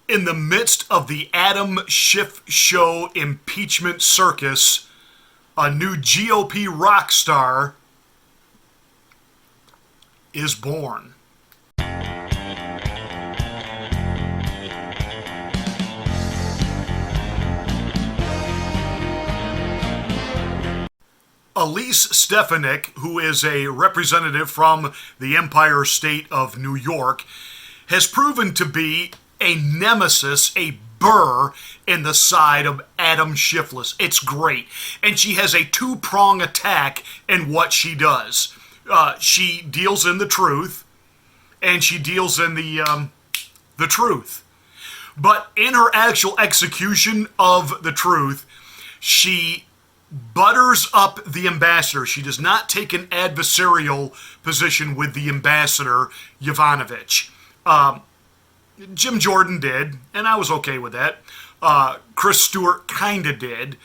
In the midst of the Schiff show impeachment circus, a new GOP rock star is born. Elise Stefanik, who is a representative from the Empire State of New York, has proven to be a nemesis, a burr in the side of Adam Schiffless. It's great. And she has a two-prong attack in what she does. She deals in the truth, and she deals in the truth. But in her actual execution of the truth, she butters up the ambassador. She does not take an adversarial position with the ambassador, Yovanovitch. Jim Jordan did, and I was okay with that. Chris Stewart kind of did.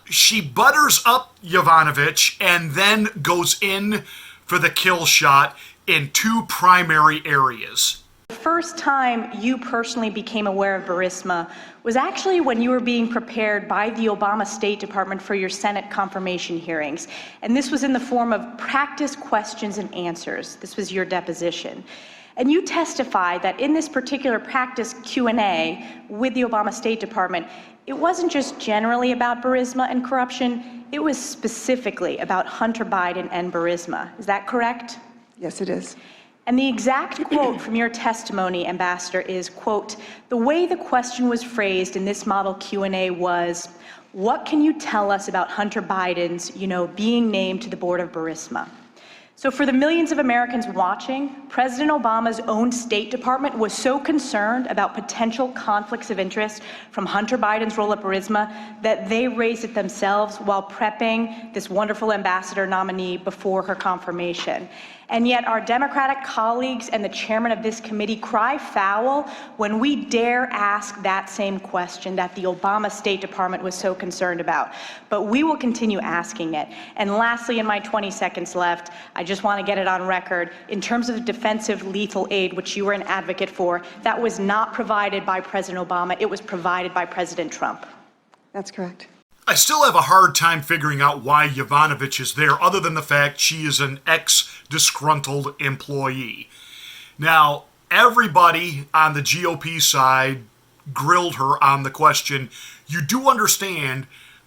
She butters up Yovanovitch and then goes in for the kill shot in two primary areas. The first time you personally became aware of Burisma was actually when you were being prepared by the Obama State Department for your Senate confirmation hearings. And this was in the form of practice questions and answers. This was your deposition. And you testified that in this particular practice Q&A with the Obama State Department, it wasn't just generally about Burisma and corruption, it was specifically about Hunter Biden and Burisma. Is that correct? Yes, it is. And the exact quote from your testimony, Ambassador, is, quote, "The way the question was phrased in this model Q&A was, what can you tell us about Hunter Biden's, being named to the board of Burisma?" So for the millions of Americans watching, President Obama's own State Department was so concerned about potential conflicts of interest from Hunter Biden's role at Burisma that they raised it themselves while prepping this wonderful ambassador nominee before her confirmation. And yet our Democratic colleagues and the chairman of this committee cry foul when we dare ask that same question that the Obama State Department was so concerned about. But we will continue asking it. And lastly, in my 20 seconds left, I just want to get it on record. In terms of defensive lethal aid, which you were an advocate for, that was not provided by President Obama. It was provided by President Trump. That's correct. I still have a hard time figuring out why Yovanovitch is there, other than the fact she is an ex-disgruntled employee. Now, everybody on the GOP side grilled her on the question. You do understand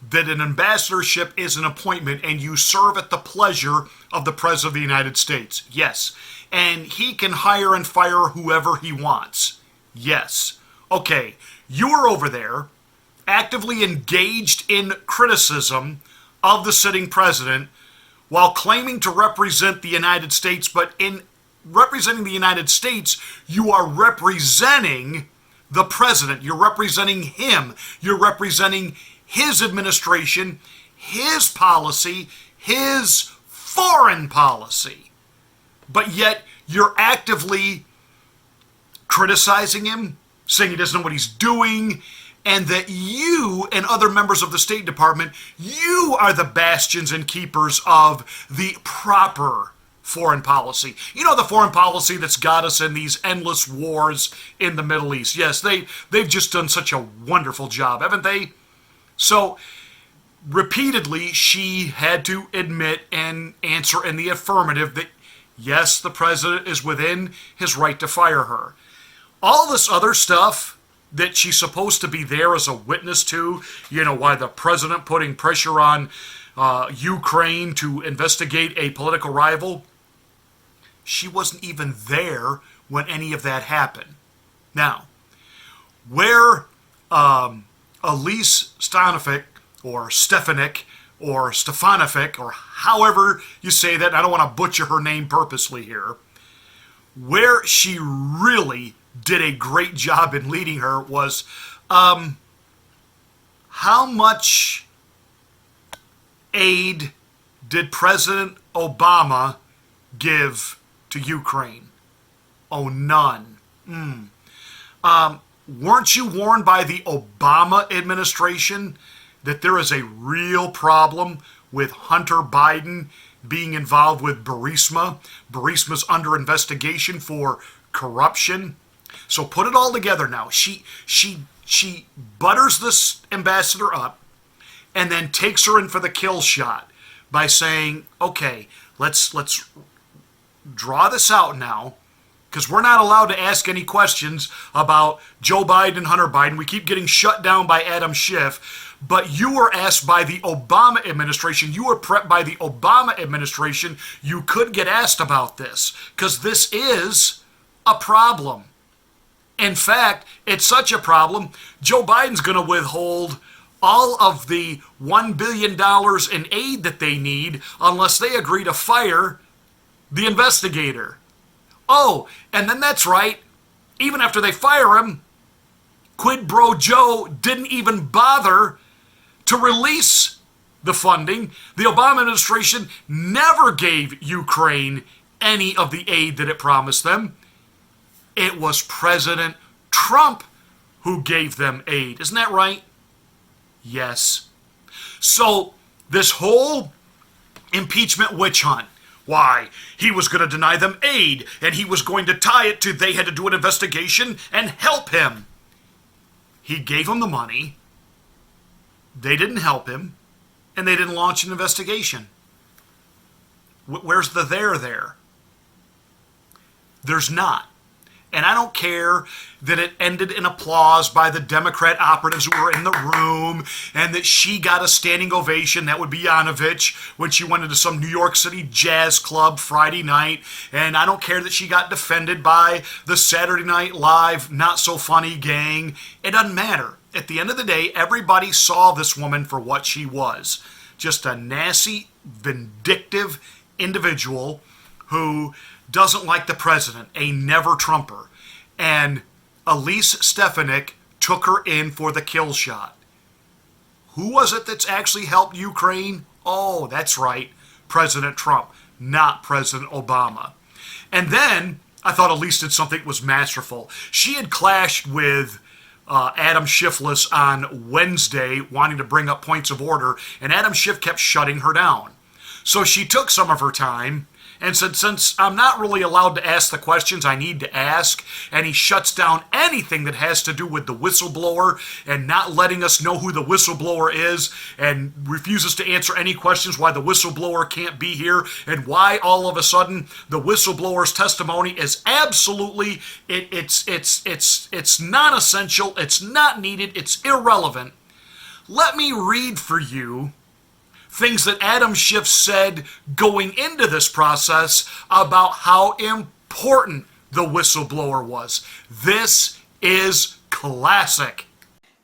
that an ambassadorship is an appointment and you serve at the pleasure of the President of the United States. Yes. And he can hire and fire whoever he wants. Yes. Okay, you were over there, actively engaged in criticism of the sitting president while claiming to represent the United States, but in representing the United States, you are representing the president. You're representing him. You're representing his administration, his policy, his foreign policy. But yet you're actively criticizing him, saying he doesn't know what he's doing, and that you and other members of the State Department, you are the bastions and keepers of the proper foreign policy. You know, the foreign policy that's got us in these endless wars in the Middle East. Yes, they've just done such a wonderful job, haven't they? So, repeatedly, she had to admit and answer in the affirmative that, yes, the president is within his right to fire her. All this other stuff that she's supposed to be there as a witness to, why the president putting pressure on Ukraine to investigate a political rival, she wasn't even there when any of that happened. Now, where Elise Stefanik, or Stefanik, or however you say that, and I don't want to butcher her name purposely here, where she really did a great job in leading her was how much aid did President Obama give to Ukraine? Oh, none. Weren't you warned by the Obama administration that there is a real problem with Hunter Biden being involved with Burisma? Burisma's under investigation for corruption. So put it all together now. She butters this ambassador up and then takes her in for the kill shot by saying, okay, let's draw this out now, because we're not allowed to ask any questions about Joe Biden and Hunter Biden. We keep getting shut down by Adam Schiff, but you were asked by the Obama administration. You were prepped by the Obama administration. You could get asked about this, because this is a problem. In fact, it's such a problem, Joe Biden's going to withhold all of the $1 billion in aid that they need unless they agree to fire the investigator. Oh, and then that's right, even after they fire him, Quid Pro Joe didn't even bother to release the funding. The Obama administration never gave Ukraine any of the aid that it promised them. It was President Trump who gave them aid. Isn't that right? Yes. So this whole impeachment witch hunt, why? He was going to deny them aid, and he was going to tie it to they had to do an investigation and help him. He gave them the money. They didn't help him, and they didn't launch an investigation. Where's the there? There's not. And I don't care that it ended in applause by the Democrat operatives who were in the room, and that she got a standing ovation. That would be Yanovich when she went into some New York City jazz club Friday night. And I don't care that she got defended by the Saturday Night Live not so funny gang. It doesn't matter. At the end of the day, everybody saw this woman for what she was. Just a nasty, vindictive individual who doesn't like the president, a never-Trumper. And Elise Stefanik took her in for the kill shot. Who was it that's actually helped Ukraine? Oh, that's right, President Trump, not President Obama. And then I thought Elise did something that was masterful. She had clashed with Adam Schiff on Wednesday, wanting to bring up points of order, and Adam Schiff kept shutting her down. So she took some of her time and said, since I'm not really allowed to ask the questions I need to ask, and he shuts down anything that has to do with the whistleblower and not letting us know who the whistleblower is, and refuses to answer any questions why the whistleblower can't be here, and why all of a sudden the whistleblower's testimony is absolutely, it's non-essential, it's not needed, it's irrelevant. Let me read for you things that Adam Schiff said going into this process about how important the whistleblower was. This is classic.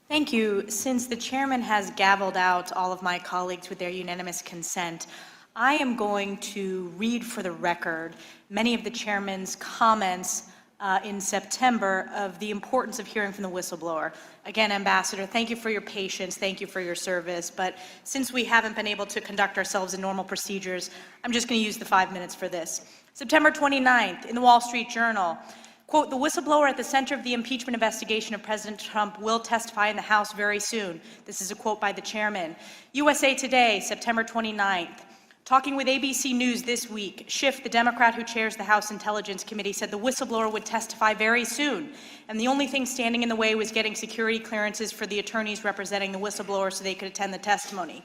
Thank you. Since the chairman has gavelled out all of my colleagues with their unanimous consent, I am going to read for the record many of the chairman's comments in September of the importance of hearing from the whistleblower. Again, Ambassador, thank you for your patience, thank you for your service, but since we haven't been able to conduct ourselves in normal procedures, I'm just going to use the 5 minutes for this. September 29th, in the Wall Street Journal, quote, the whistleblower at the center of the impeachment investigation of President Trump will testify in the House very soon. This is a quote by the chairman. USA Today, September 29th. Talking with ABC News this week, Schiff, the Democrat who chairs the House Intelligence Committee, said the whistleblower would testify very soon, and the only thing standing in the way was getting security clearances for the attorneys representing the whistleblower so they could attend the testimony.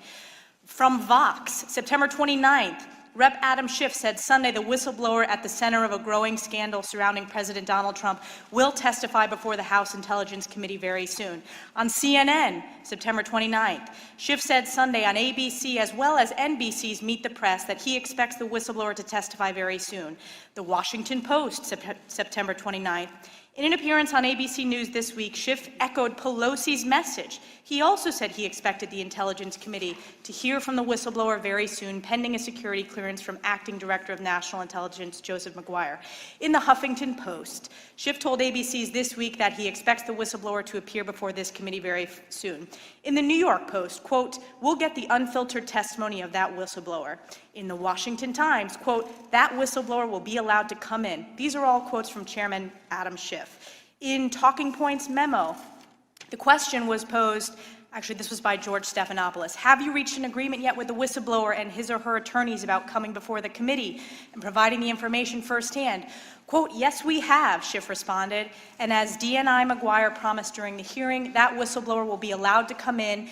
From Vox, September 29th, Rep. Adam Schiff said Sunday the whistleblower at the center of a growing scandal surrounding President Donald Trump will testify before the House Intelligence Committee very soon. On CNN, September 29th, Schiff said Sunday on ABC as well as NBC's Meet the Press that he expects the whistleblower to testify very soon. The Washington Post, September 29th. In an appearance on ABC News this week, Schiff echoed Pelosi's message. He also said he expected the Intelligence Committee to hear from the whistleblower very soon, pending a security clearance from Acting Director of National Intelligence Joseph McGuire. In the Huffington Post, Schiff told ABC's this week that he expects the whistleblower to appear before this committee very soon. In the New York Post, quote, we'll get the unfiltered testimony of that whistleblower. In the Washington Times, quote, that whistleblower will be allowed to come in. These are all quotes from Chairman Adam Schiff. In Talking Points memo, the question was posed, Actually, this was by George Stephanopoulos. Have you reached an agreement yet with the whistleblower and his or her attorneys about coming before the committee and providing the information firsthand? Quote, yes, we have, Schiff responded. And as DNI McGuire promised during the hearing, that whistleblower will be allowed to come in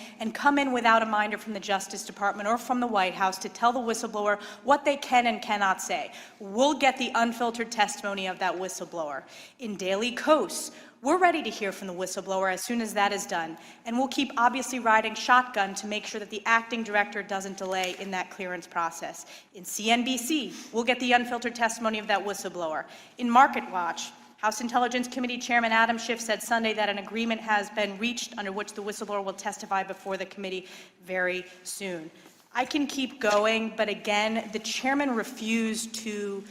without a minder from the Justice Department or from the White House to tell the whistleblower what they can and cannot say. We'll get the unfiltered testimony of that whistleblower. In Daily Kos, we're ready to hear from the whistleblower as soon as that is done, and we'll keep obviously riding shotgun to make sure that the acting director doesn't delay in that clearance process. In CNBC, we'll get the unfiltered testimony of that whistleblower. In Market Watch, House Intelligence Committee Chairman Adam Schiff said Sunday that an agreement has been reached under which the whistleblower will testify before the committee very soon. I can keep going, but again, the chairman refused to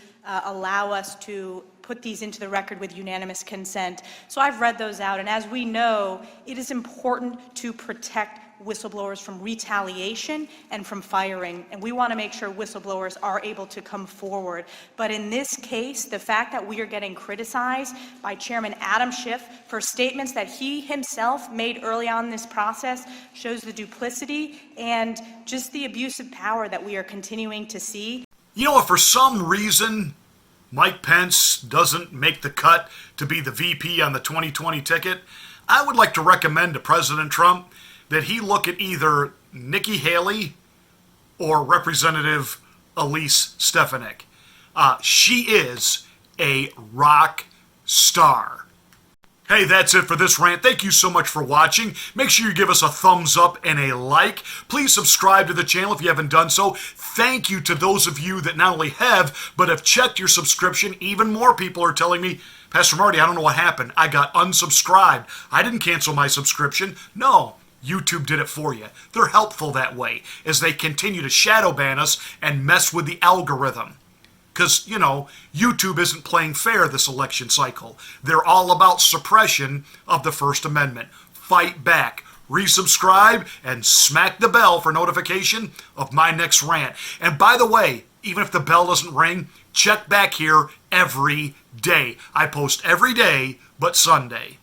allow us to put these into the record with unanimous consent. So I've read those out, and as we know, it is important to protect whistleblowers from retaliation and from firing, and we want to make sure whistleblowers are able to come forward. But in this case, the fact that we are getting criticized by Chairman Adam Schiff for statements that he himself made early on in this process shows the duplicity and just the abuse of power that we are continuing to see. You know, if for some reason Mike Pence doesn't make the cut to be the VP on the 2020 ticket, I would like to recommend to President Trump that he look at either Nikki Haley or Representative Elise Stefanik. She is a rock star. Hey, that's it for this rant. Thank you so much for watching. Make sure you give us a thumbs up and a like. Please subscribe to the channel if you haven't done so. Thank you to those of you that not only have, but have checked your subscription. Even more people are telling me, Pastor Marty, I don't know what happened. I got unsubscribed. I didn't cancel my subscription. No, YouTube did it for you. They're helpful that way as they continue to shadow ban us and mess with the algorithm. Because, you know, YouTube isn't playing fair this election cycle. They're all about suppression of the First Amendment. Fight back. Resubscribe and smack the bell for notification of my next rant. And by the way, even if the bell doesn't ring, check back here every day. I post every day but Sunday.